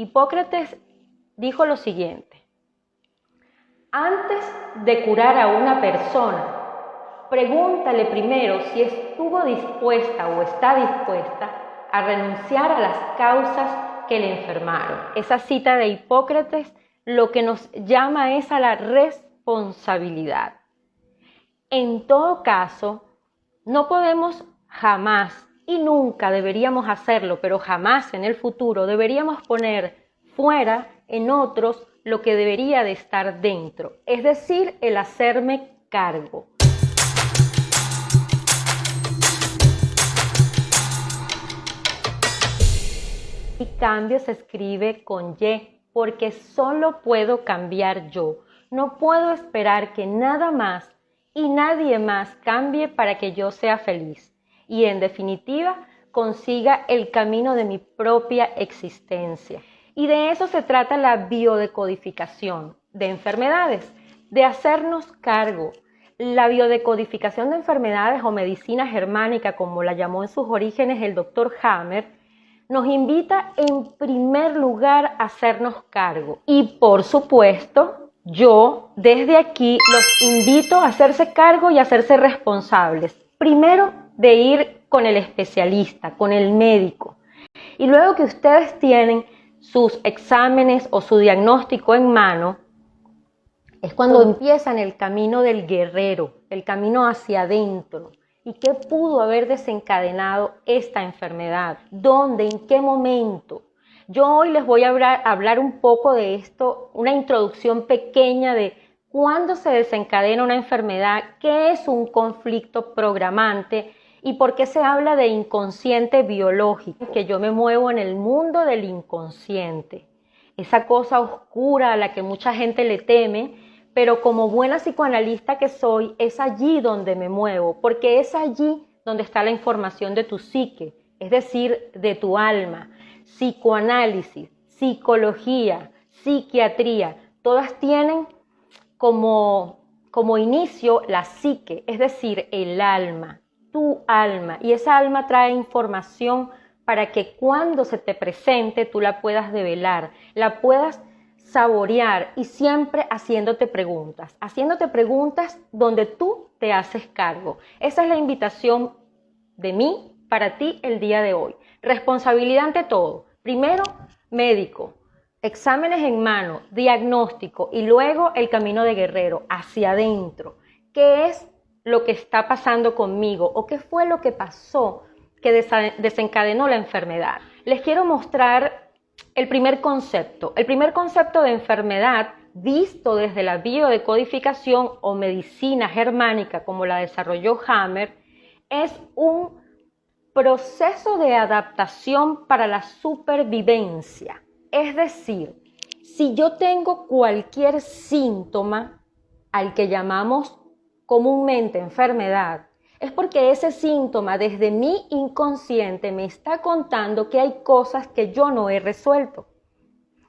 Hipócrates dijo lo siguiente: antes de curar a una persona, pregúntale primero si estuvo dispuesta o está dispuesta a renunciar a las causas que le enfermaron. Esa cita de Hipócrates lo que nos llama es a la responsabilidad. En todo caso, no podemos jamás y nunca deberíamos hacerlo, pero jamás en el futuro deberíamos poner fuera en otros lo que debería de estar dentro, es decir, el hacerme cargo. Y cambio se escribe con Y, porque solo puedo cambiar yo. No puedo esperar que nada más y nadie más cambie para que yo sea feliz y, en definitiva, consiga el camino de mi propia existencia. Y de eso se trata la biodecodificación de enfermedades, de hacernos cargo. La biodecodificación de enfermedades o medicina germánica, como la llamó en sus orígenes el doctor Hammer, nos invita en primer lugar a hacernos cargo. Y por supuesto, yo desde aquí los invito a hacerse cargo y a hacerse responsables. Primero de ir con el especialista, con el médico. Y luego que ustedes tienen sus exámenes o su diagnóstico en mano, es cuando empiezan el camino del guerrero, el camino hacia adentro. ¿Y qué pudo haber desencadenado esta enfermedad? ¿Dónde? ¿En qué momento? Yo hoy les voy a hablar un poco de esto, una introducción pequeña de cuándo se desencadena una enfermedad, qué es un conflicto programante y por qué se habla de inconsciente biológico, que yo me muevo en el mundo del inconsciente, esa cosa oscura a la que mucha gente le teme, pero como buena psicoanalista que soy, es allí donde me muevo, porque es allí donde está la información de tu psique, es decir, de tu alma. Psicoanálisis, psicología, psiquiatría, todas tienen como inicio la psique, es decir, el alma, tu alma, y esa alma trae información para que cuando se te presente tú la puedas develar, la puedas saborear y siempre haciéndote preguntas donde tú te haces cargo. Esa es la invitación de mí para ti el día de hoy. Responsabilidad ante todo. Primero, médico, exámenes en mano, diagnóstico y luego el camino de guerrero hacia adentro. ¿Qué es lo que está pasando conmigo o qué fue lo que pasó que desencadenó la enfermedad? Les quiero mostrar el primer concepto de enfermedad visto desde la biodecodificación o medicina germánica como la desarrolló Hammer, es un proceso de adaptación para la supervivencia. Es decir, si yo tengo cualquier síntoma al que llamamos comúnmente enfermedad, es porque ese síntoma desde mi inconsciente me está contando que hay cosas que yo no he resuelto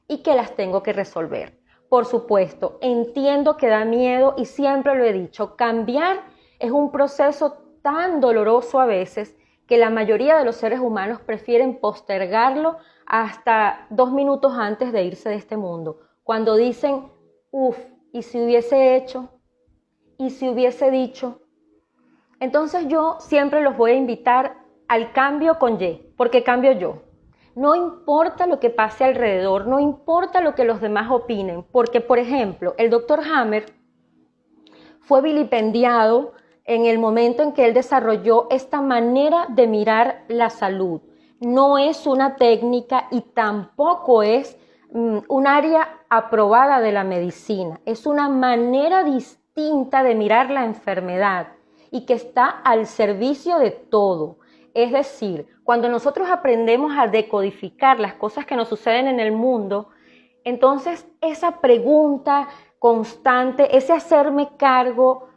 y que las tengo que resolver. Por supuesto, entiendo que da miedo y siempre lo he dicho, cambiar es un proceso tan doloroso a veces que la mayoría de los seres humanos prefieren postergarlo hasta 2 minutos antes de irse de este mundo. Cuando dicen, ¿y si hubiese hecho? ¿Y si hubiese dicho? Entonces yo siempre los voy a invitar al cambio con Y, porque cambio yo. No importa lo que pase alrededor, no importa lo que los demás opinen, porque, por ejemplo, el doctor Hammer fue vilipendiado en el momento en que él desarrolló esta manera de mirar la salud. No es una técnica y tampoco es un área aprobada de la medicina. Es una manera distinta de mirar la enfermedad y que está al servicio de todo. Es decir, cuando nosotros aprendemos a decodificar las cosas que nos suceden en el mundo, entonces esa pregunta constante, ese hacerme cargo,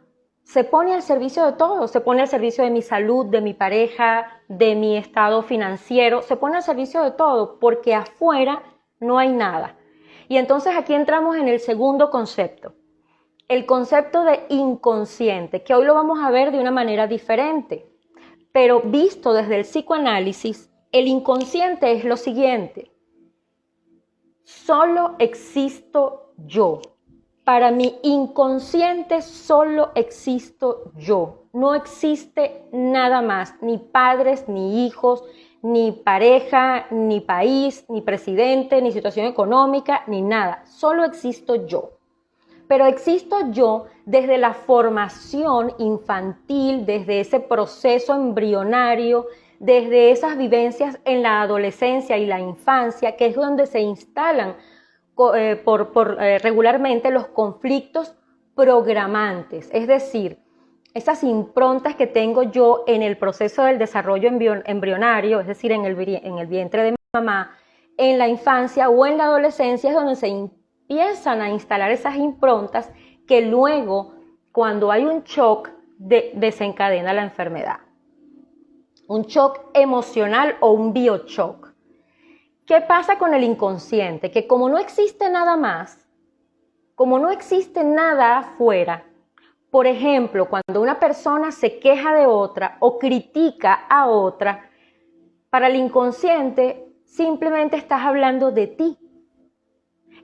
se pone al servicio de todo, se pone al servicio de mi salud, de mi pareja, de mi estado financiero, se pone al servicio de todo, porque afuera no hay nada. Y entonces aquí entramos en el segundo concepto, el concepto de inconsciente, que hoy lo vamos a ver de una manera diferente, pero visto desde el psicoanálisis, el inconsciente es lo siguiente. solo existo yo. Para mi inconsciente solo existo yo. No existe nada más, ni padres, ni hijos, ni pareja, ni país, ni presidente, ni situación económica, ni nada. Solo existo yo. Pero existo yo desde la formación infantil, desde ese proceso embrionario, desde esas vivencias en la adolescencia y la infancia, que es donde se instalan regularmente los conflictos programantes, es decir, esas improntas que tengo yo en el proceso del desarrollo embrionario, es decir, en el vientre de mi mamá, en la infancia o en la adolescencia, es donde se empiezan a instalar esas improntas que luego, cuando hay un shock, desencadena la enfermedad. Un shock emocional o un bioshock. ¿Qué pasa con el inconsciente? Que como no existe nada más, como no existe nada afuera, por ejemplo, cuando una persona se queja de otra o critica a otra, para el inconsciente simplemente estás hablando de ti.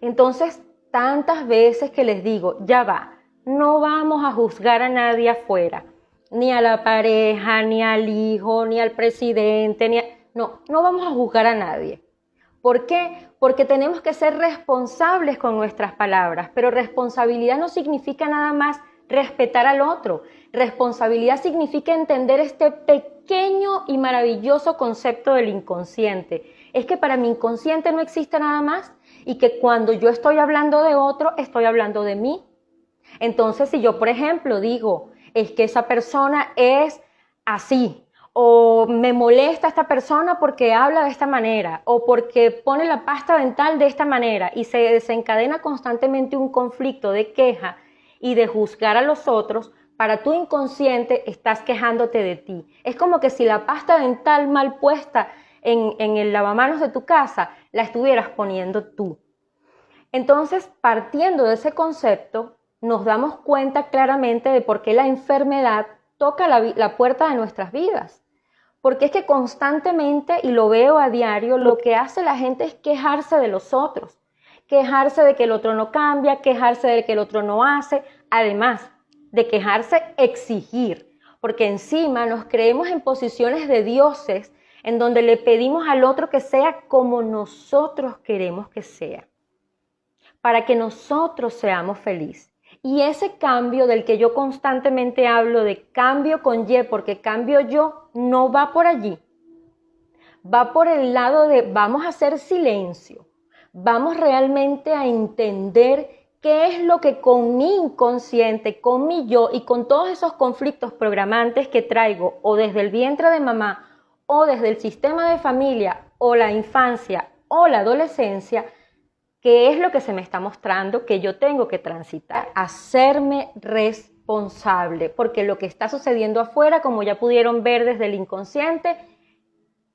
Entonces, tantas veces que les digo, ya va, no vamos a juzgar a nadie afuera, ni a la pareja, ni al hijo, ni al presidente, no vamos a juzgar a nadie. ¿Por qué? Porque tenemos que ser responsables con nuestras palabras, pero responsabilidad no significa nada más respetar al otro. Responsabilidad significa entender este pequeño y maravilloso concepto del inconsciente. Es que para mi inconsciente no existe nada más y que cuando yo estoy hablando de otro, estoy hablando de mí. Entonces, si yo, por ejemplo, digo, es que esa persona es así, o me molesta esta persona porque habla de esta manera, o porque pone la pasta dental de esta manera, y se desencadena constantemente un conflicto de queja y de juzgar a los otros, para tu inconsciente estás quejándote de ti. Es como que si la pasta dental mal puesta en el lavamanos de tu casa, la estuvieras poniendo tú. Entonces, partiendo de ese concepto, nos damos cuenta claramente de por qué la enfermedad toca la puerta de nuestras vidas. Porque es que constantemente, y lo veo a diario, lo que hace la gente es quejarse de los otros, quejarse de que el otro no cambia, quejarse de que el otro no hace, además de quejarse, exigir, porque encima nos creemos en posiciones de dioses en donde le pedimos al otro que sea como nosotros queremos que sea, para que nosotros seamos felices. Y ese cambio del que yo constantemente hablo, de cambio con Y, porque cambio yo, no va por allí. Va por el lado de vamos a hacer silencio, vamos realmente a entender qué es lo que con mi inconsciente, con mi yo y con todos esos conflictos programantes que traigo o desde el vientre de mamá o desde el sistema de familia o la infancia o la adolescencia, ¿qué es lo que se me está mostrando que yo tengo que transitar? Hacerme responsable, porque lo que está sucediendo afuera, como ya pudieron ver desde el inconsciente,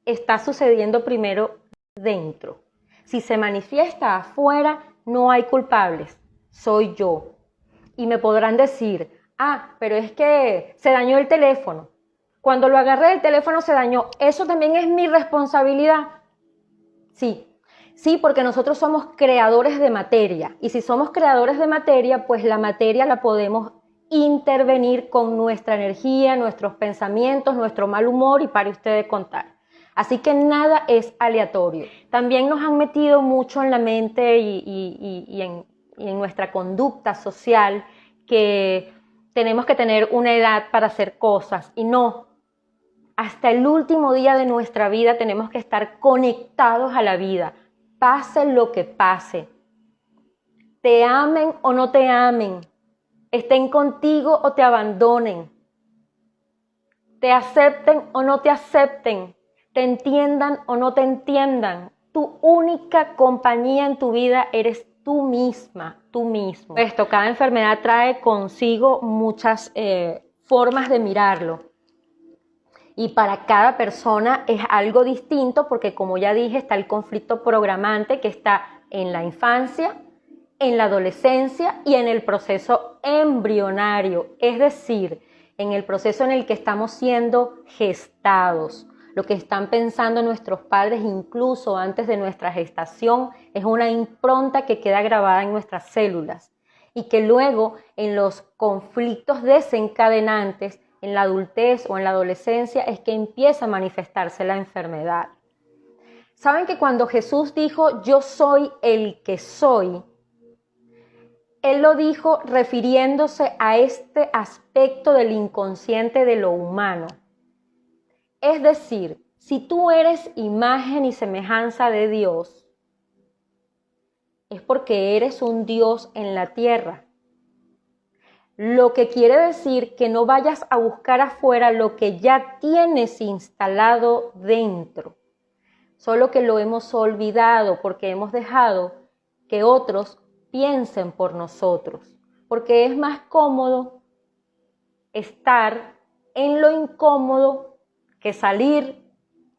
está sucediendo primero dentro. Si se manifiesta afuera, no hay culpables, soy yo. Y me podrán decir, pero es que se dañó el teléfono. Cuando lo agarré el teléfono se dañó, ¿eso también es mi responsabilidad? Sí, porque nosotros somos creadores de materia, y si somos creadores de materia, pues la materia la podemos intervenir con nuestra energía, nuestros pensamientos, nuestro mal humor, y para ustedes contar. Así que nada es aleatorio. También nos han metido mucho en la mente y en nuestra conducta social que tenemos que tener una edad para hacer cosas, y no. Hasta el último día de nuestra vida tenemos que estar conectados a la vida. Pase lo que pase, te amen o no te amen, estén contigo o te abandonen, te acepten o no te acepten, te entiendan o no te entiendan, tu única compañía en tu vida eres tú misma, tú mismo. Cada enfermedad trae consigo muchas formas de mirarlo. Y para cada persona es algo distinto porque, como ya dije, está el conflicto programante que está en la infancia, en la adolescencia y en el proceso embrionario, es decir, en el proceso en el que estamos siendo gestados. lo que están pensando nuestros padres incluso antes de nuestra gestación, es una impronta que queda grabada en nuestras células y que luego en los conflictos desencadenantes, en la adultez o en la adolescencia, es que empieza a manifestarse la enfermedad. ¿Saben que cuando Jesús dijo, yo soy el que soy? Él lo dijo refiriéndose a este aspecto del inconsciente de lo humano. Es decir, si tú eres imagen y semejanza de Dios, es porque eres un Dios en la tierra. Lo que quiere decir que no vayas a buscar afuera lo que ya tienes instalado dentro. Solo que lo hemos olvidado porque hemos dejado que otros piensen por nosotros. Porque es más cómodo estar en lo incómodo que salir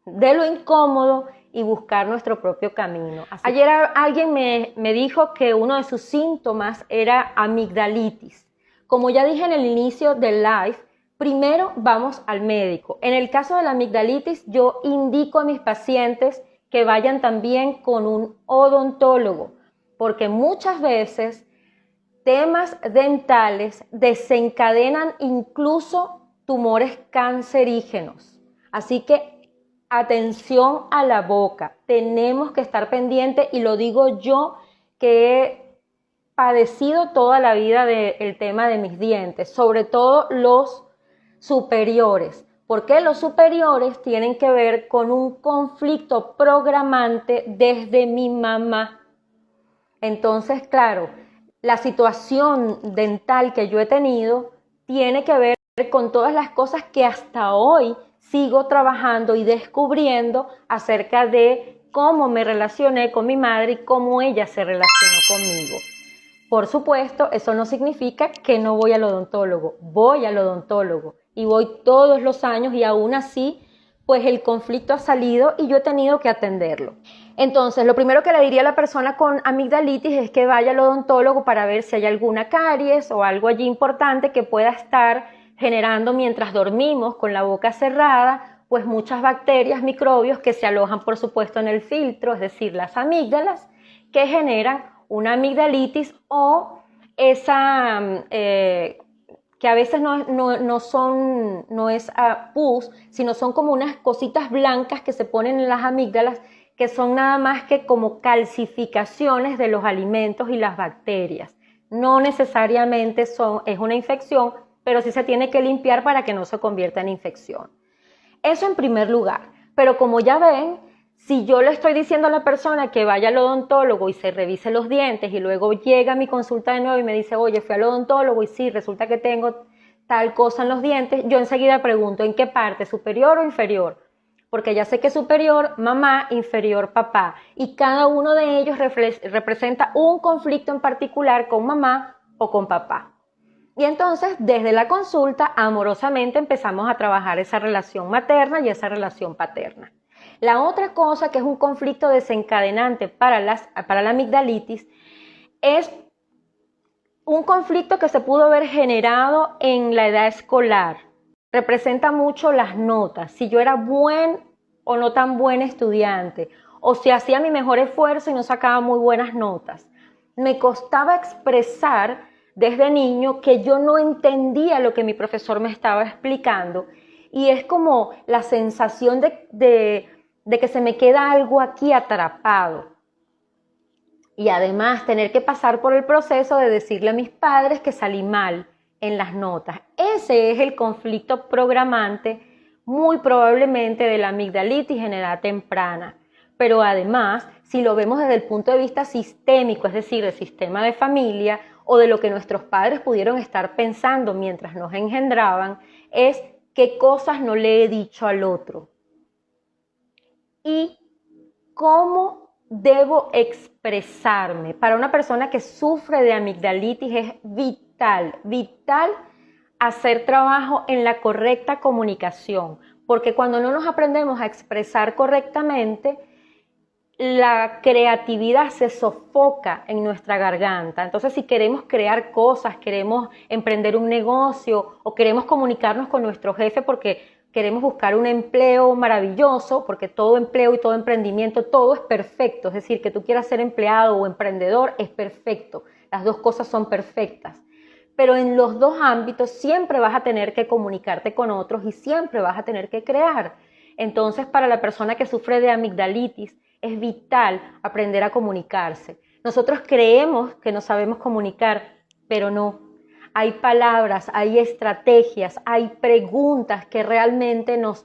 de lo incómodo y buscar nuestro propio camino. Ayer alguien me dijo que uno de sus síntomas era amigdalitis. Como ya dije en el inicio del live, primero vamos al médico. En el caso de la amigdalitis, yo indico a mis pacientes que vayan también con un odontólogo, porque muchas veces temas dentales desencadenan incluso tumores cancerígenos. Así que atención a la boca, tenemos que estar pendientes, y lo digo yo que he padecido toda la vida del tema de mis dientes, sobre todo los superiores, porque los superiores tienen que ver con un conflicto programante desde mi mamá. Entonces, claro, la situación dental que yo he tenido tiene que ver con todas las cosas que hasta hoy sigo trabajando y descubriendo acerca de cómo me relacioné con mi madre y cómo ella se relacionó conmigo. Por supuesto, eso no significa que no voy al odontólogo. Voy al odontólogo y voy todos los años, y aún así, pues el conflicto ha salido y yo he tenido que atenderlo. Entonces, lo primero que le diría a la persona con amigdalitis es que vaya al odontólogo para ver si hay alguna caries o algo allí importante que pueda estar generando, mientras dormimos con la boca cerrada, pues muchas bacterias, microbios que se alojan, por supuesto, en el filtro, es decir, las amígdalas, que generan una amigdalitis o esa que a veces no es pus, sino son como unas cositas blancas que se ponen en las amígdalas, que son nada más que como calcificaciones de los alimentos y las bacterias. No necesariamente es una infección, pero sí se tiene que limpiar para que no se convierta en infección. Eso en primer lugar. Pero como ya ven, si yo le estoy diciendo a la persona que vaya al odontólogo y se revise los dientes, y luego llega a mi consulta de nuevo y me dice, oye, fui al odontólogo y sí, resulta que tengo tal cosa en los dientes, yo enseguida pregunto, ¿en qué parte? ¿Superior o inferior? Porque ya sé que superior, mamá, inferior, papá. Y cada uno de ellos representa un conflicto en particular con mamá o con papá. Y entonces, desde la consulta, amorosamente empezamos a trabajar esa relación materna y esa relación paterna. La otra cosa que es un conflicto desencadenante para la amigdalitis es un conflicto que se pudo haber generado en la edad escolar. Representa mucho las notas, si yo era buen o no tan buen estudiante, o si hacía mi mejor esfuerzo y no sacaba muy buenas notas. Me costaba expresar desde niño que yo no entendía lo que mi profesor me estaba explicando, y es como la sensación de que se me queda algo aquí atrapado. Y además tener que pasar por el proceso de decirle a mis padres que salí mal en las notas. Ese es el conflicto programante, muy probablemente, de la amigdalitis en edad temprana. Pero además, si lo vemos desde el punto de vista sistémico, es decir, del sistema de familia, o de lo que nuestros padres pudieron estar pensando mientras nos engendraban, es qué cosas no le he dicho al otro. Y cómo debo expresarme. Para una persona que sufre de amigdalitis es vital hacer trabajo en la correcta comunicación, porque cuando no nos aprendemos a expresar correctamente, la creatividad se sofoca en nuestra garganta. Entonces, si queremos crear cosas, queremos emprender un negocio o queremos comunicarnos con nuestro jefe porque queremos buscar un empleo maravilloso, porque todo empleo y todo emprendimiento, todo es perfecto. Es decir, que tú quieras ser empleado o emprendedor es perfecto. Las dos cosas son perfectas. Pero en los dos ámbitos siempre vas a tener que comunicarte con otros y siempre vas a tener que crear. Entonces, para la persona que sufre de amigdalitis, es vital aprender a comunicarse. Nosotros creemos que no sabemos comunicar, pero no. Hay palabras, hay estrategias, hay preguntas que realmente nos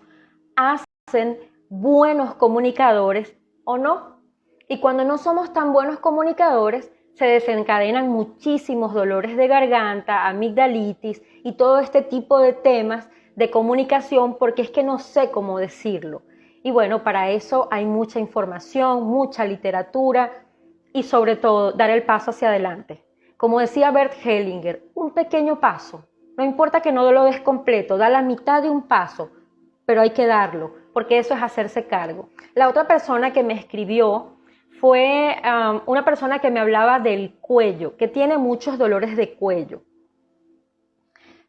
hacen buenos comunicadores o no. Y cuando no somos tan buenos comunicadores, se desencadenan muchísimos dolores de garganta, amigdalitis y todo este tipo de temas de comunicación porque es que no sé cómo decirlo. Y bueno, para eso hay mucha información, mucha literatura y sobre todo dar el paso hacia adelante. Como decía Bert Hellinger, un pequeño paso. No importa que no lo des completo, da la mitad de un paso, pero hay que darlo, porque eso es hacerse cargo. La otra persona que me escribió fue una persona que me hablaba del cuello, que tiene muchos dolores de cuello.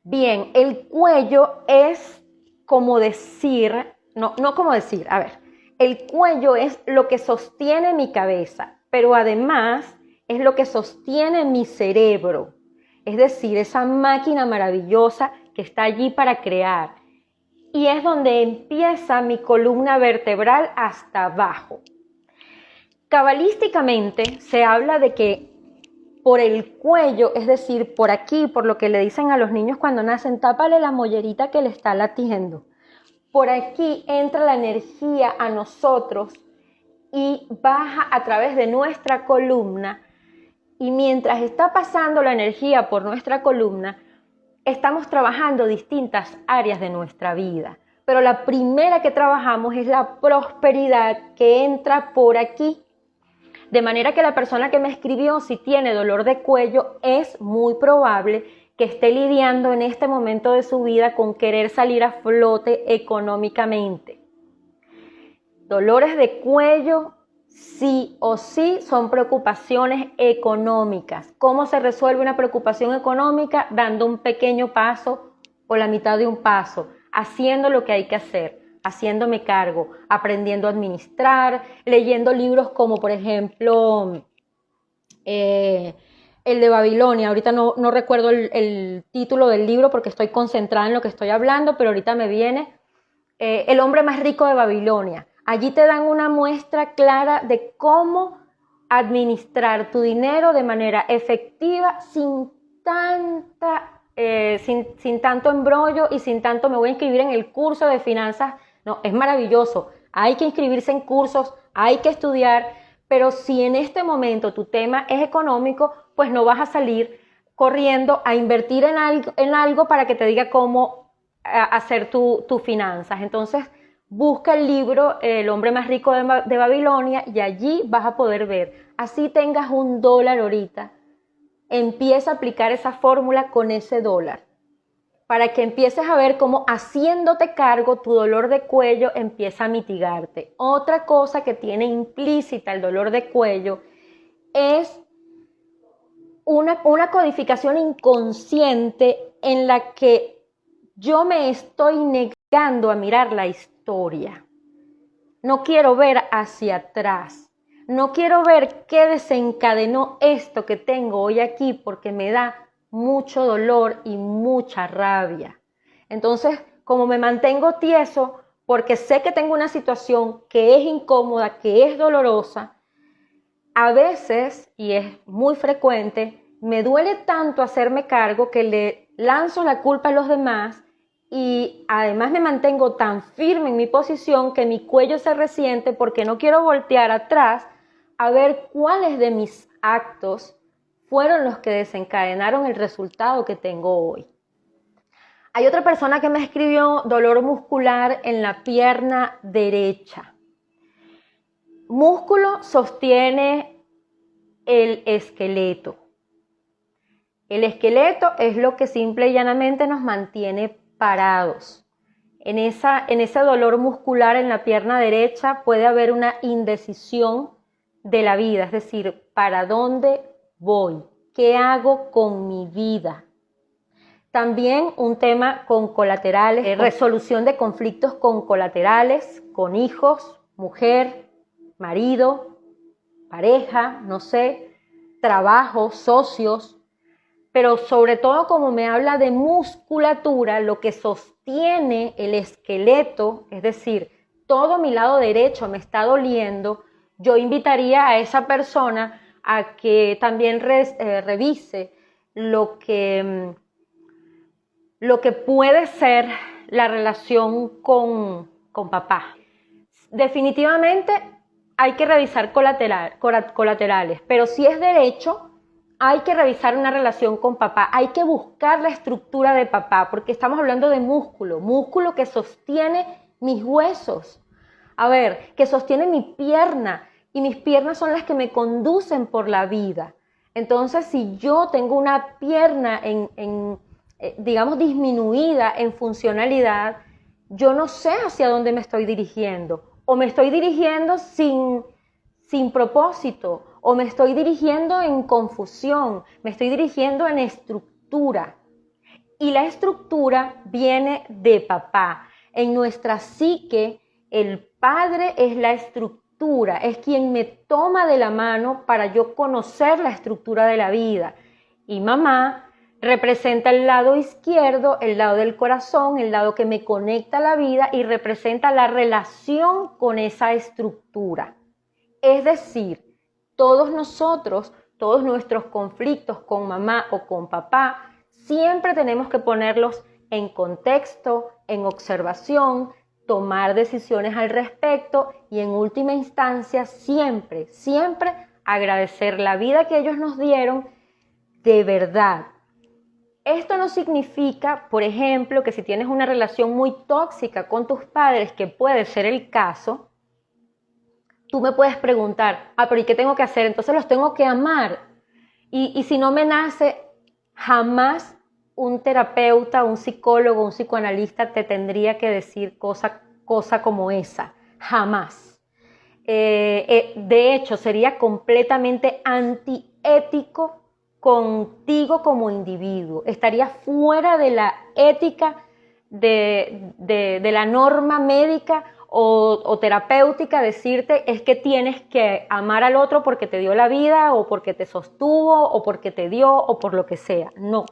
Bien, el cuello es como decir, no como decir, a ver, el cuello es lo que sostiene mi cabeza, pero además es lo que sostiene mi cerebro, es decir, esa máquina maravillosa que está allí para crear. Y es donde empieza mi columna vertebral hasta abajo. Cabalísticamente se habla de que por el cuello, es decir, por aquí, por lo que le dicen a los niños cuando nacen, tápale la mollerita que le está latiendo. Por aquí entra la energía a nosotros y baja a través de nuestra columna. Y mientras está pasando la energía por nuestra columna, estamos trabajando distintas áreas de nuestra vida. Pero la primera que trabajamos es la prosperidad que entra por aquí. De manera que la persona que me escribió, si tiene dolor de cuello, es muy probable que esté lidiando en este momento de su vida con querer salir a flote económicamente. Dolores de cuello, sí o sí, son preocupaciones económicas. ¿Cómo se resuelve una preocupación económica? Dando un pequeño paso o la mitad de un paso, haciendo lo que hay que hacer, haciéndome cargo, aprendiendo a administrar, leyendo libros como por ejemplo el de Babilonia. Ahorita no recuerdo el título del libro porque estoy concentrada en lo que estoy hablando, pero ahorita me viene El hombre más rico de Babilonia. Allí te dan una muestra clara de cómo administrar tu dinero de manera efectiva sin tanto embrollo y sin tanto me voy a inscribir en el curso de finanzas. No, es maravilloso. Hay que inscribirse en cursos, hay que estudiar, pero si en este momento tu tema es económico, pues no vas a salir corriendo a invertir en algo para que te diga cómo hacer tus finanzas. Entonces, busca el libro El hombre más rico de Babilonia y allí vas a poder ver. Así tengas $1 ahorita, empieza a aplicar esa fórmula con ese dólar para que empieces a ver cómo haciéndote cargo tu dolor de cuello empieza a mitigarte. Otra cosa que tiene implícita el dolor de cuello es una codificación inconsciente en la que yo me estoy negando a mirar la historia. No quiero ver hacia atrás. No quiero ver qué desencadenó esto que tengo hoy aquí porque me da mucho dolor y mucha rabia. Entonces, como me mantengo tieso porque sé que tengo una situación que es incómoda, que es dolorosa, a veces, y es muy frecuente, me duele tanto hacerme cargo que le lanzo la culpa a los demás y además me mantengo tan firme en mi posición que mi cuello se resiente porque no quiero voltear atrás a ver cuáles de mis actos fueron los que desencadenaron el resultado que tengo hoy. Hay otra persona que me escribió dolor muscular en la pierna derecha. Músculo sostiene el esqueleto. El esqueleto es lo que simple y llanamente nos mantiene parados. En ese dolor muscular en la pierna derecha puede haber una indecisión de la vida, es decir, ¿para dónde voy? ¿Qué hago con mi vida? También un tema con colaterales, resolución de conflictos con colaterales, con hijos, mujer, marido, pareja, no sé, trabajo, socios, pero sobre todo como me habla de musculatura, lo que sostiene el esqueleto, es decir, todo mi lado derecho me está doliendo, yo invitaría a esa persona a que también revise lo que puede ser la relación con papá. Definitivamente hay que revisar colaterales, pero si es derecho, hay que revisar una relación con papá, hay que buscar la estructura de papá, porque estamos hablando de músculo que sostiene mis huesos, a ver, que sostiene mi pierna, y mis piernas son las que me conducen por la vida. Entonces, si yo tengo una pierna digamos, disminuida en funcionalidad, yo no sé hacia dónde me estoy dirigiendo, o me estoy dirigiendo sin propósito, o me estoy dirigiendo en confusión, me estoy dirigiendo en estructura. Y la estructura viene de papá. En nuestra psique, el padre es la estructura, es quien me toma de la mano para yo conocer la estructura de la vida. Y mamá representa el lado izquierdo, el lado del corazón, el lado que me conecta a la vida y representa la relación con esa estructura. Es decir, todos nosotros, todos nuestros conflictos con mamá o con papá, siempre tenemos que ponerlos en contexto, en observación, tomar decisiones al respecto y en última instancia siempre agradecer la vida que ellos nos dieron de verdad. Esto no significa, por ejemplo, que si tienes una relación muy tóxica con tus padres, que puede ser el caso, tú me puedes preguntar, pero ¿y qué tengo que hacer? Entonces los tengo que amar. Y si no me nace, jamás un terapeuta, un psicólogo, un psicoanalista te tendría que decir cosa como esa. Jamás. De hecho, sería completamente antiético contigo como individuo. Estaría fuera de la ética de la norma médica o terapéutica decirte es que tienes que amar al otro porque te dio la vida o porque te sostuvo o porque te dio o por lo que sea. No.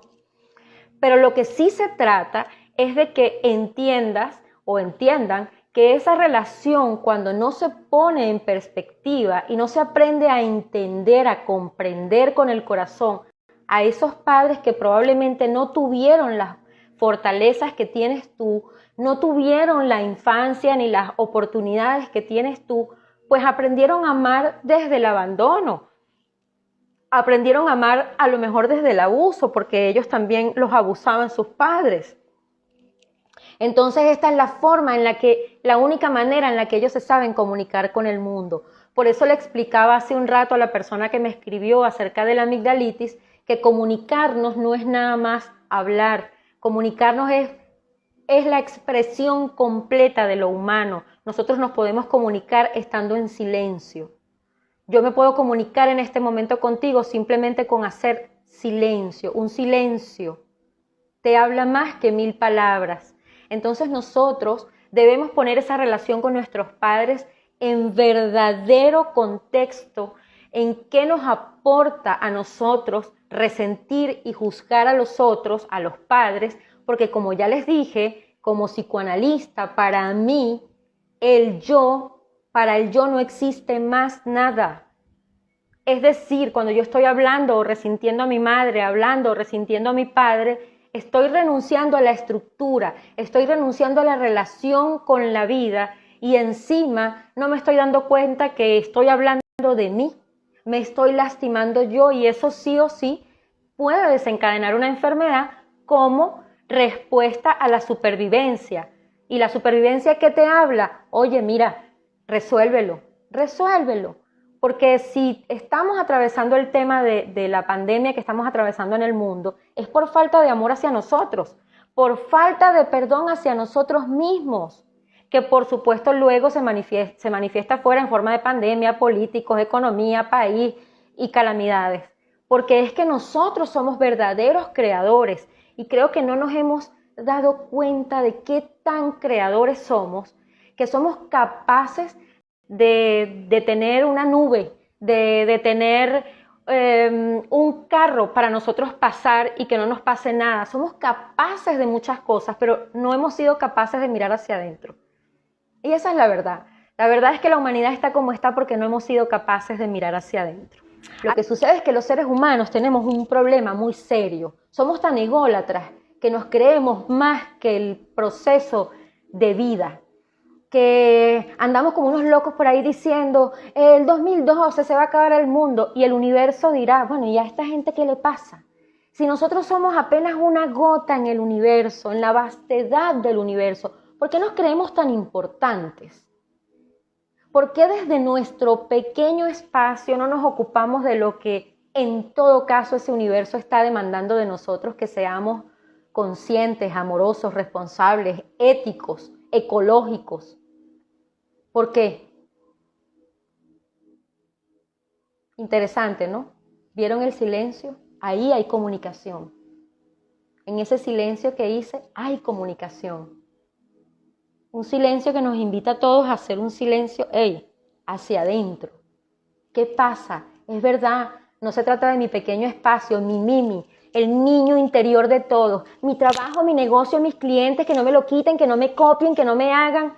Pero lo que sí se trata es de que entiendas o entiendan que esa relación, cuando no se pone en perspectiva y no se aprende a entender, a comprender con el corazón a esos padres que probablemente no tuvieron las fortalezas que tienes tú, no tuvieron la infancia ni las oportunidades que tienes tú, pues aprendieron a amar desde el abandono. Aprendieron a amar a lo mejor desde el abuso, porque ellos también los abusaban sus padres. Entonces esta es la única manera en la que ellos se saben comunicar con el mundo. Por eso le explicaba hace un rato a la persona que me escribió acerca de la amigdalitis, que comunicarnos no es nada más hablar, comunicarnos es la expresión completa de lo humano. Nosotros nos podemos comunicar estando en silencio. Yo me puedo comunicar en este momento contigo simplemente con hacer silencio. Un silencio te habla más que 1000 palabras. Entonces nosotros debemos poner esa relación con nuestros padres en verdadero contexto, en qué nos aporta a nosotros resentir y juzgar a los otros, a los padres, porque como ya les dije, como psicoanalista, para mí, para el yo no existe más nada. Es decir, cuando yo estoy hablando o resintiendo a mi madre, hablando o resintiendo a mi padre, estoy renunciando a la estructura, estoy renunciando a la relación con la vida y encima no me estoy dando cuenta que estoy hablando de mí, me estoy lastimando yo y eso sí o sí puede desencadenar una enfermedad como respuesta a la supervivencia. ¿Y la supervivencia qué te habla? Oye, mira, resuélvelo. Porque si estamos atravesando el tema de la pandemia que estamos atravesando en el mundo, es por falta de amor hacia nosotros, por falta de perdón hacia nosotros mismos, que por supuesto luego se manifiesta fuera en forma de pandemia, políticos, economía, país y calamidades. Porque es que nosotros somos verdaderos creadores Y creo que no nos hemos dado cuenta de qué tan creadores somos, que somos capaces de tener una nube, de tener un carro para nosotros pasar y que no nos pase nada. Somos capaces de muchas cosas, pero no hemos sido capaces de mirar hacia adentro. Y esa es la verdad. La verdad es que la humanidad está como está porque no hemos sido capaces de mirar hacia adentro. Lo que sucede es que los seres humanos tenemos un problema muy serio. Somos tan ególatras que nos creemos más que el proceso de vida, que andamos como unos locos por ahí diciendo el 2012 se va a acabar el mundo y el universo dirá, bueno, ¿y a esta gente qué le pasa? Si nosotros somos apenas una gota en el universo, en la vastedad del universo, ¿por qué nos creemos tan importantes? ¿Por qué desde nuestro pequeño espacio no nos ocupamos de lo que en todo caso ese universo está demandando de nosotros, que seamos conscientes, amorosos, responsables, éticos, ecológicos? ¿Por qué? Interesante, ¿no? ¿Vieron el silencio? Ahí hay comunicación. En ese silencio que hice hay comunicación. Un silencio que nos invita a todos a hacer un silencio, hacia adentro. ¿Qué pasa? Es verdad, no se trata de mi pequeño espacio, mi Mimi, el niño interior de todos. Mi trabajo, mi negocio, mis clientes, que no me lo quiten, que no me copien, que no me hagan.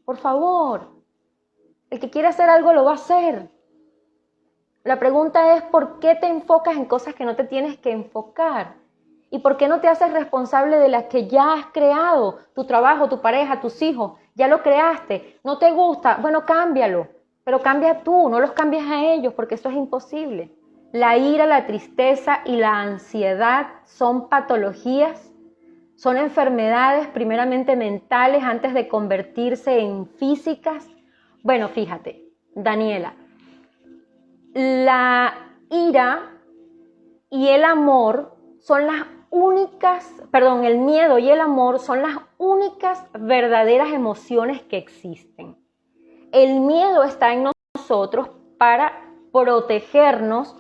Por favor, el que quiere hacer algo lo va a hacer. La pregunta es, ¿por qué te enfocas en cosas que no te tienes que enfocar? ¿Y por qué no te haces responsable de las que ya has creado? Tu trabajo, tu pareja, tus hijos, ya lo creaste. ¿No te gusta? Bueno, cámbialo. Pero cambia tú, no los cambies a ellos, porque eso es imposible. La ira, la tristeza y la ansiedad son patologías, son enfermedades primeramente mentales antes de convertirse en físicas. Bueno, fíjate, Daniela, la ira y el amor son las el miedo y el amor son las únicas verdaderas emociones que existen. El miedo está en nosotros para protegernos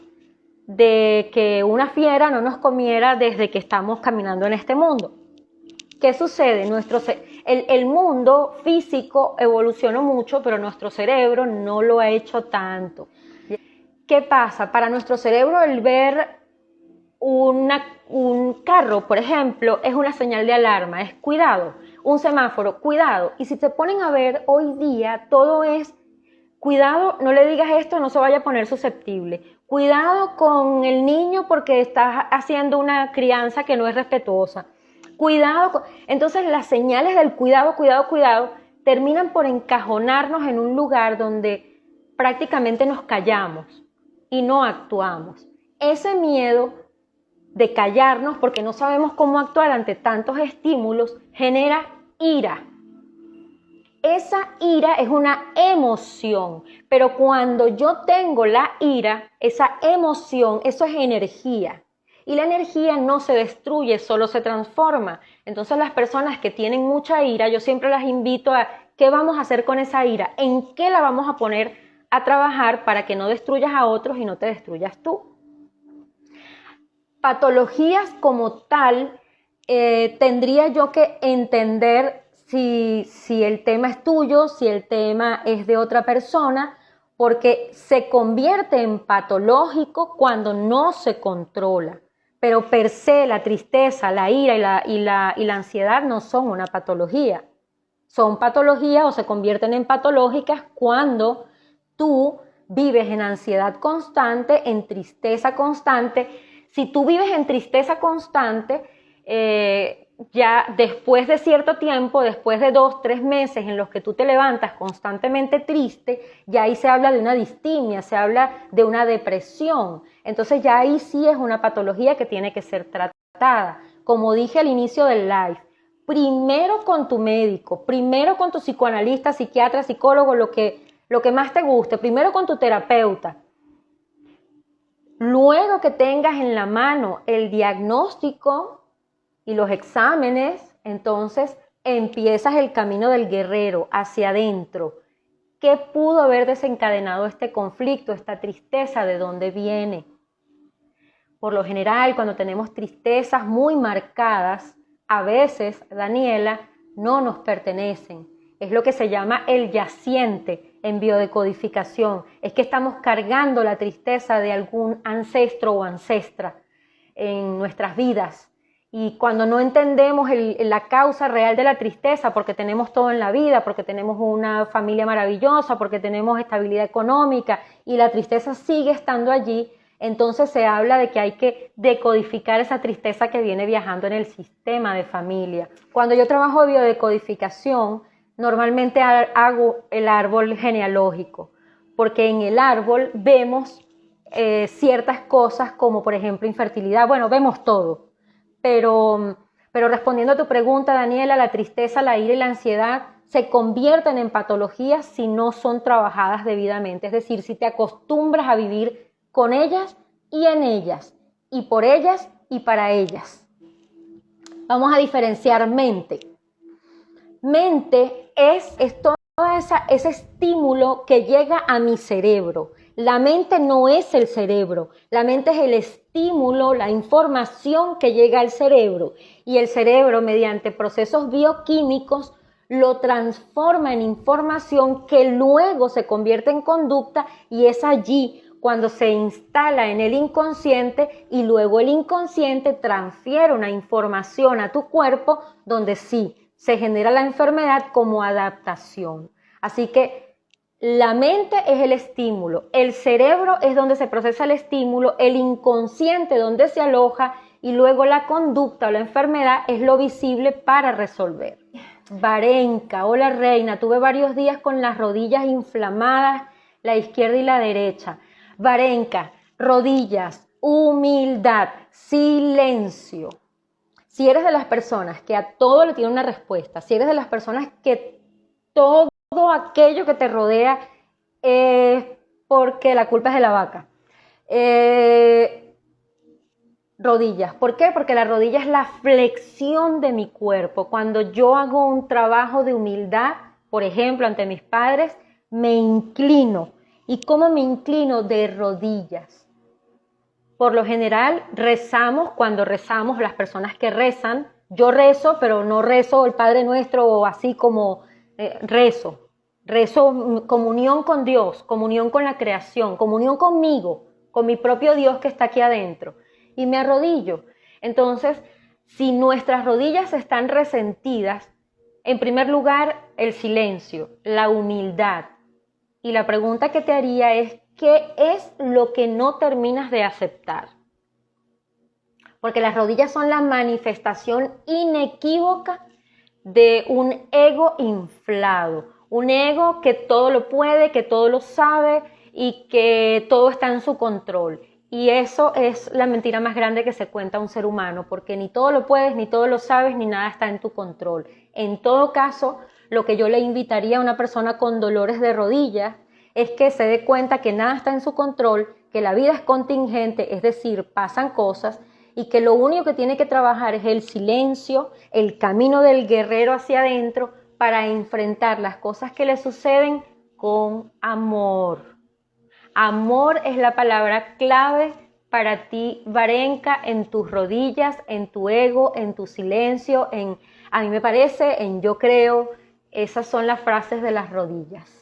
de que una fiera no nos comiera desde que estamos caminando en este mundo. ¿Qué sucede? El mundo físico evolucionó mucho, pero nuestro cerebro no lo ha hecho tanto. ¿Qué pasa? Para nuestro cerebro el ver un carro, por ejemplo, es una señal de alarma, es cuidado. Un semáforo, cuidado. Y si te ponen a ver, hoy día todo es cuidado, no le digas esto, no se vaya a poner susceptible. Cuidado con el niño porque estás haciendo una crianza que no es respetuosa. Cuidado. Entonces las señales del cuidado, cuidado, cuidado, terminan por encajonarnos en un lugar donde prácticamente nos callamos y no actuamos. Ese miedo de callarnos porque no sabemos cómo actuar ante tantos estímulos genera ira. Esa ira es una emoción, pero cuando yo tengo la ira, esa emoción, eso es energía. Y la energía no se destruye, solo se transforma. Entonces las personas que tienen mucha ira, yo siempre las invito a, ¿qué vamos a hacer con esa ira? ¿En qué la vamos a poner a trabajar para que no destruyas a otros y no te destruyas tú? Patologías como tal, tendría yo que entender si el tema es tuyo, si el tema es de otra persona, porque se convierte en patológico cuando no se controla. Pero per se la tristeza, la ira y la ansiedad no son una patología. Son patologías o se convierten en patológicas cuando tú vives en ansiedad constante, en tristeza constante. Si tú vives en tristeza constante, ya después de cierto tiempo, después de 2, 3 meses en los que tú te levantas constantemente triste, ya ahí se habla de una distimia, se habla de una depresión. Entonces ya ahí sí es una patología que tiene que ser tratada. Como dije al inicio del live, primero con tu médico, primero con tu psicoanalista, psiquiatra, psicólogo, lo que más te guste, primero con tu terapeuta. Luego que tengas en la mano el diagnóstico y los exámenes, entonces empiezas el camino del guerrero hacia adentro. ¿Qué pudo haber desencadenado este conflicto, esta tristeza? ¿De dónde viene? Por lo general, cuando tenemos tristezas muy marcadas, a veces, Daniela, no nos pertenecen. Es lo que se llama el yaciente en biodecodificación. Es que estamos cargando la tristeza de algún ancestro o ancestra en nuestras vidas. Y cuando no entendemos la causa real de la tristeza, porque tenemos todo en la vida, porque tenemos una familia maravillosa, porque tenemos estabilidad económica y la tristeza sigue estando allí, entonces se habla de que hay que decodificar esa tristeza que viene viajando en el sistema de familia. Cuando yo trabajo de biodecodificación, normalmente hago el árbol genealógico, porque en el árbol vemos ciertas cosas como por ejemplo infertilidad, bueno, vemos todo, pero respondiendo a tu pregunta, Daniela, la tristeza, la ira y la ansiedad se convierten en patologías si no son trabajadas debidamente, es decir, si te acostumbras a vivir con ellas y en ellas, y por ellas y para ellas. Vamos a diferenciar mente. Mente es todo ese estímulo que llega a mi cerebro. La mente no es el cerebro, la mente es el estímulo, la información que llega al cerebro. Y el cerebro, mediante procesos bioquímicos, lo transforma en información que luego se convierte en conducta y es allí cuando se instala en el inconsciente y luego el inconsciente transfiere una información a tu cuerpo donde sí se genera la enfermedad como adaptación. Así que la mente es el estímulo, el cerebro es donde se procesa el estímulo, el inconsciente donde se aloja y luego la conducta o la enfermedad es lo visible para resolver. Varenka, hola reina, tuve varios días con las rodillas inflamadas, la izquierda y la derecha. Varenka, rodillas, humildad, silencio. Si eres de las personas que a todo le tiene una respuesta, si eres de las personas que todo aquello que te rodea es porque la culpa es de la vaca. Rodillas. ¿Por qué? Porque la rodilla es la flexión de mi cuerpo. Cuando yo hago un trabajo de humildad, por ejemplo, ante mis padres, me inclino. ¿Y cómo me inclino? De rodillas. Por lo general, rezamos cuando rezamos, las personas que rezan, yo rezo, pero no rezo el Padre Nuestro o así como rezo comunión con Dios, comunión con la creación, comunión conmigo, con mi propio Dios que está aquí adentro y me arrodillo. Entonces, si nuestras rodillas están resentidas, en primer lugar, el silencio, la humildad. Y la pregunta que te haría es, ¿qué es lo que no terminas de aceptar? Porque las rodillas son la manifestación inequívoca de un ego inflado, un ego que todo lo puede, que todo lo sabe y que todo está en su control. Y eso es la mentira más grande que se cuenta a un ser humano, porque ni todo lo puedes, ni todo lo sabes, ni nada está en tu control. En todo caso, lo que yo le invitaría a una persona con dolores de rodillas es que se dé cuenta que nada está en su control, que la vida es contingente, es decir, pasan cosas, y que lo único que tiene que trabajar es el silencio, el camino del guerrero hacia adentro para enfrentar las cosas que le suceden con amor. Amor es la palabra clave para ti, Varenka, en tus rodillas, en tu ego, en tu silencio, a mí me parece, en yo creo, esas son las frases de las rodillas.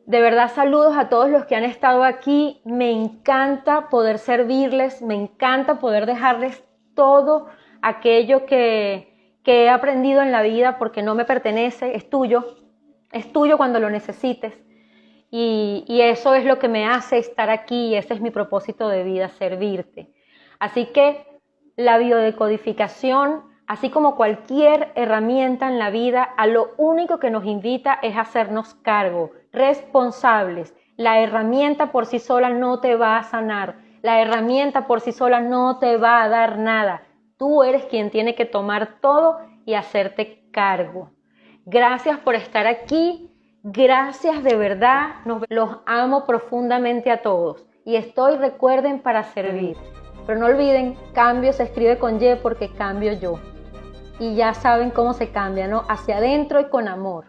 De verdad, saludos a todos los que han estado aquí. Me encanta poder servirles, me encanta poder dejarles todo aquello que he aprendido en la vida porque no me pertenece, es tuyo cuando lo necesites. Y eso es lo que me hace estar aquí y ese es mi propósito de vida, servirte. Así que la biodecodificación, así como cualquier herramienta en la vida, a lo único que nos invita es a hacernos cargo, responsables. La herramienta por sí sola no te va a sanar, la herramienta por sí sola no te va a dar nada. Tú eres quien tiene que tomar todo y hacerte cargo. Gracias por estar aquí. Gracias de verdad, los amo profundamente a todos y estoy, recuerden, para servir. Pero no olviden, cambio se escribe con Y porque cambio yo. Y ya saben cómo se cambia, ¿no? Hacia adentro y con amor.